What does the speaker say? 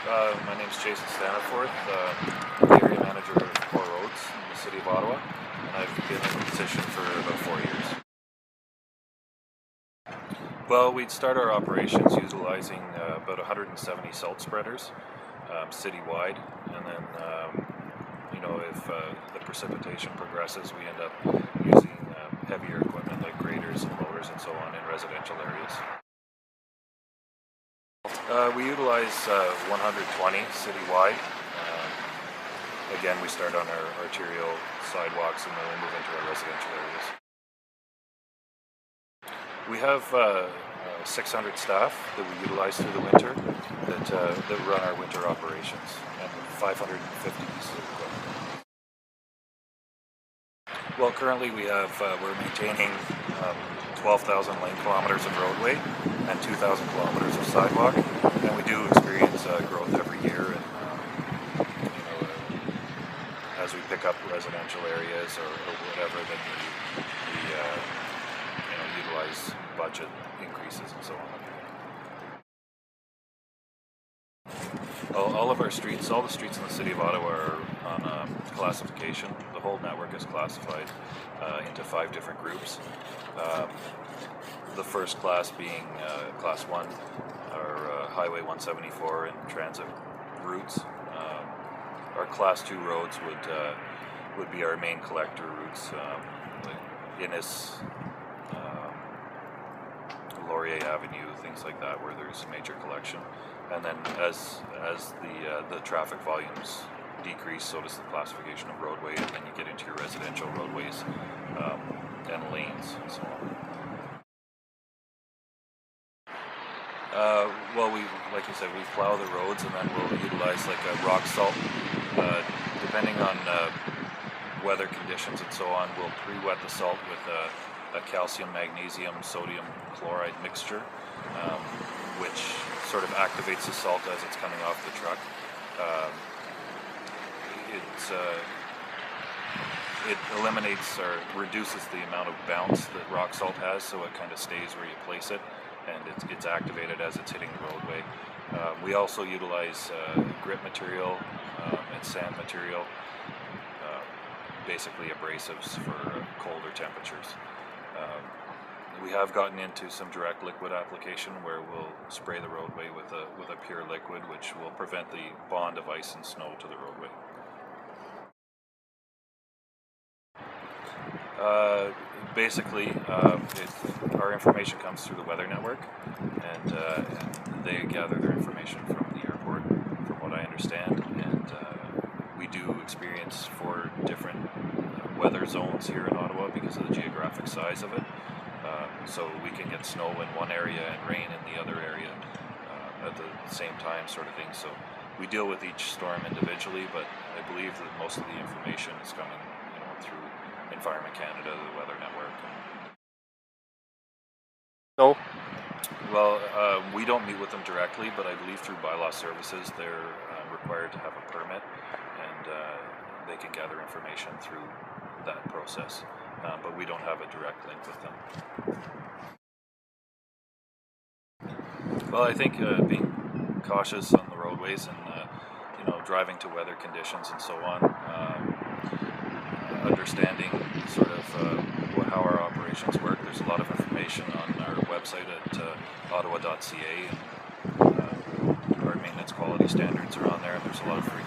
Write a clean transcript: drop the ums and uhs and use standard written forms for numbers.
My name's Staniforth, area manager of core roads in the city of Ottawa, and I've been in the position for about 4 years. Well, we'd start our operations utilizing about 170 salt spreaders citywide, and then if the precipitation progresses, we end up using heavier equipment like graders and loaders and so on in residential areas. We utilize 120 citywide. Again, we start on our arterial sidewalks and then we move into our residential areas. We have 600 staff that we utilize through the winter that run our winter operations, and 550 pieces of equipment. Well, currently we're maintaining 12,000 lane kilometers of roadway and 2,000 kilometers of sidewalk, and we do experience growth every year. And as we pick up residential areas or whatever, then we utilize budget increases and so on. All of our streets, all the streets in the city of Ottawa are on classification. The whole network is classified into 5 different groups. The first class being Class 1, our Highway 174 and transit routes. Our Class 2 roads would be our main collector routes, like Innis, Laurier Avenue, things like that, where there's major collection. And then as the traffic volumes decrease, so does the classification of roadway, and then you get into your residential roadways and lanes and so on. Well, like you said, we plow the roads, and then we'll utilize like a rock salt. Depending on weather conditions and so on, we'll pre-wet the salt with a calcium, magnesium, sodium chloride mixture, which sort of activates the salt as it's coming off the truck. It eliminates or reduces the amount of bounce that rock salt has, so it kind of stays where you place it, and it's activated as it's hitting the roadway. We also utilize grit material and sand material, basically abrasives for colder temperatures. We have gotten into some direct liquid application where we'll spray the roadway with a pure liquid, which will prevent the bond of ice and snow to the roadway. Basically, our information comes through the weather network, and they gather their information from the airport, from what I understand, and we do experience 4 different weather zones here in Ottawa because of the geographic size of it. So we can get snow in one area and rain in the other area at the same time, sort of thing. So we deal with each storm individually, but I believe that most of the information is coming through Environment Canada, the Weather Network. No. Well, we don't meet with them directly, but I believe through bylaw services they're required to have a permit, and they can gather information through that process. But we don't have a direct link with them. Well, I think being cautious on the roadways and driving to weather conditions and so on, understanding sort of how our operations work. There's a lot of information on our website at ottawa.ca, and our maintenance quality standards are on there, and there's a lot of free